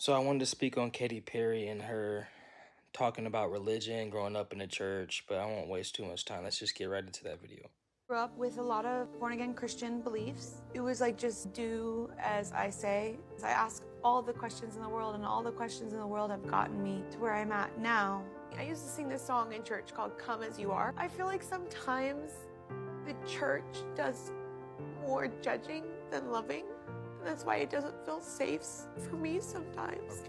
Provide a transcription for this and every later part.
So I wanted to speak on Katy Perry and her talking about religion, growing up in the church, but I won't waste too much time. Let's just get right into that video. Grew up with a lot of born again Christian beliefs. It was like just do as I say. I ask all the questions in the world, and all the questions in the world have gotten me to where I'm at now. I used to sing this song in church called Come As You Are. I feel like sometimes the church does more judging than loving. And that's why it doesn't feel safe for me sometimes.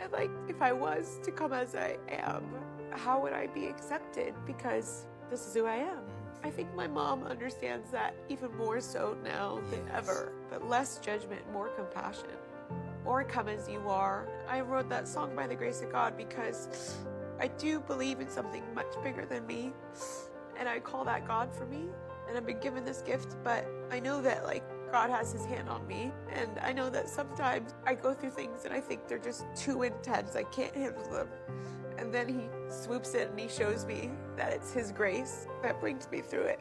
And like, if I was to come as I am, how would I be accepted? Because this is who I am. I think my mom understands that even more so now than ever, but less judgment, more compassion. Or come as you are. I wrote that song by the grace of God because I do believe in something much bigger than me, and I call that God for me. And I've been given this gift, but I know that like God has his hand on me, and I know that sometimes I go through things and I think they're just too intense, I can't handle them. And then he swoops in and he shows me that it's his grace that brings me through it.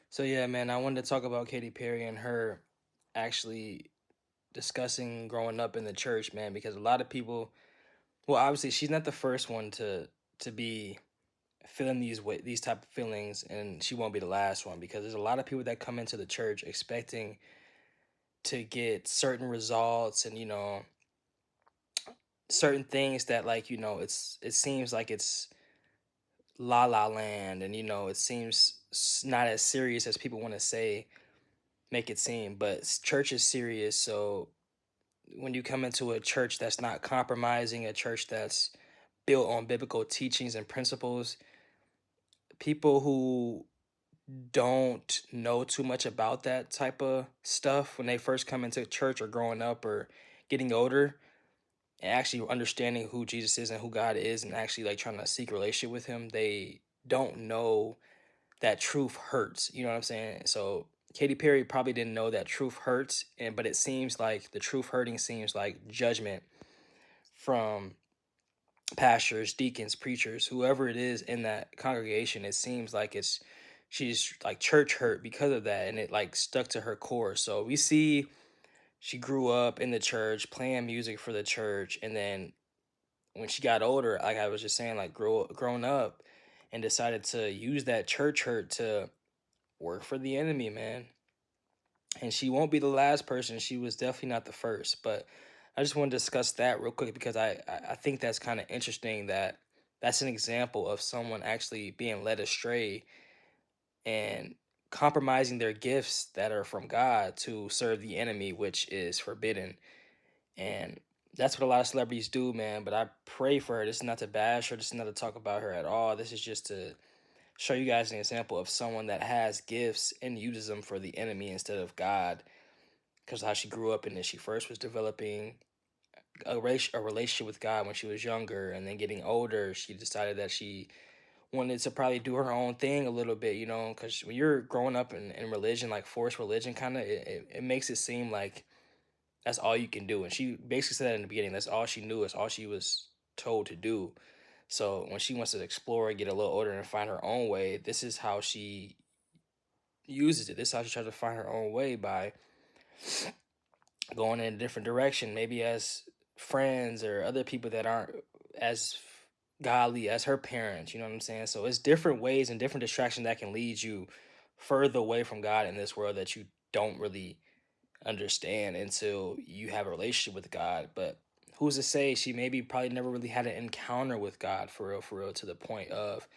So yeah, man, I wanted to talk about Katy Perry and her actually discussing growing up in the church, man, because a lot of people, well, obviously she's not the first one to be feeling these type of feelings, and she won't be the last one because there's a lot of people that come into the church expecting to get certain results and certain things that it seems like it's la la land, and it seems not as serious as people want to say make it seem, but church is serious. So when you come into a church that's not compromising, a church that's built on biblical teachings and principles, people who don't know too much about that type of stuff when they first come into church or growing up or getting older and actually understanding who Jesus is and who God is and actually like trying to seek a relationship with him, they don't know that truth hurts. You know what I'm saying? So Katy Perry probably didn't know that truth hurts, but it seems like the truth hurting seems like judgment from pastors, deacons, preachers, whoever it is in that congregation. It seems like she's like church hurt because of that, and it like stuck to her core. So we see she grew up in the church playing music for the church, and then when she got older, like I was just saying, like grown up and decided to use that church hurt to work for the enemy, man. And she won't be the last person. She was definitely not the first. But I just want to discuss that real quick because I think that's kind of interesting that that's an example of someone actually being led astray and compromising their gifts that are from God to serve the enemy, which is forbidden. And that's what a lot of celebrities do, man. But I pray for her. This is not to bash her. This is not to talk about her at all. This is just to show you guys an example of someone that has gifts and uses them for the enemy instead of God. Because how she grew up and then she first was developing a relationship with God when she was younger, and then getting older, she decided that she wanted to probably do her own thing a little bit, because when you're growing up in religion, like forced religion, kind of, it makes it seem like that's all you can do. And she basically said that in the beginning, that's all she knew, it's all she was told to do. So when she wants to explore, get a little older, and find her own way, this is how she uses it. This is how she tries to find her own way by going in a different direction, maybe as friends or other people that aren't as godly as her parents. You know what I'm saying? So it's different ways and different distractions that can lead you further away from God in this world that you don't really understand until you have a relationship with God. But who's to say she maybe probably never really had an encounter with God for real, to the point of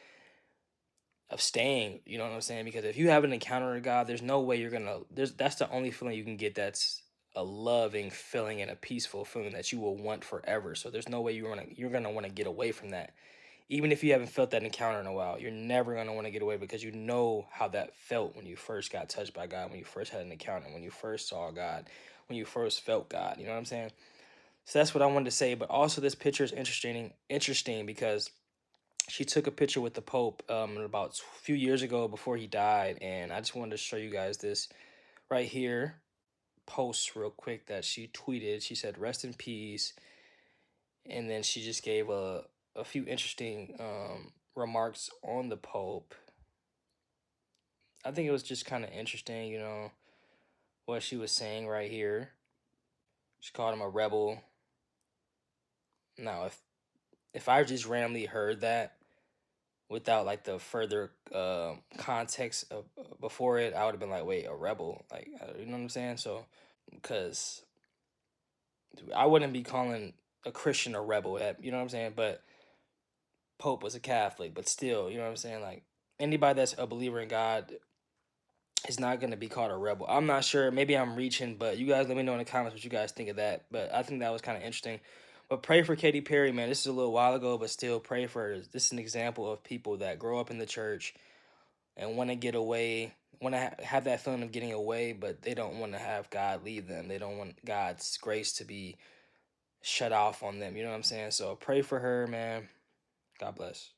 staying, you know what I'm saying? Because if you have an encounter with God, there's no way that's the only feeling you can get that's a loving feeling and a peaceful feeling that you will want forever. So there's no way you're gonna want to get away from that. Even if you haven't felt that encounter in a while, you're never gonna want to get away because you know how that felt when you first got touched by God, when you first had an encounter, when you first saw God, when you first felt God. You know what I'm saying? So that's what I wanted to say. But also this picture is interesting because she took a picture with the Pope about a few years ago before he died, and I just wanted to show you guys this right here post real quick that she tweeted. She said, "Rest in peace," and then she just gave a few interesting remarks on the Pope. I think it was just kind of interesting, what she was saying right here. She called him a rebel. Now, if I just randomly heard that without like the further context of before it, I would have been like, wait, a rebel, like you know what I'm saying? So because I wouldn't be calling a Christian a rebel, you know what I'm saying? But Pope was a Catholic, but still, you know what I'm saying? Like anybody that's a believer in God is not gonna be called a rebel. I'm not sure. Maybe I'm reaching, but you guys let me know in the comments what you guys think of that. But I think that was kind of interesting. But pray for Katy Perry, man. This is a little while ago, but still pray for her. This is an example of people that grow up in the church and want to get away, want to have that feeling of getting away, but they don't want to have God lead them. They don't want God's grace to be shut off on them. You know what I'm saying? So pray for her, man. God bless.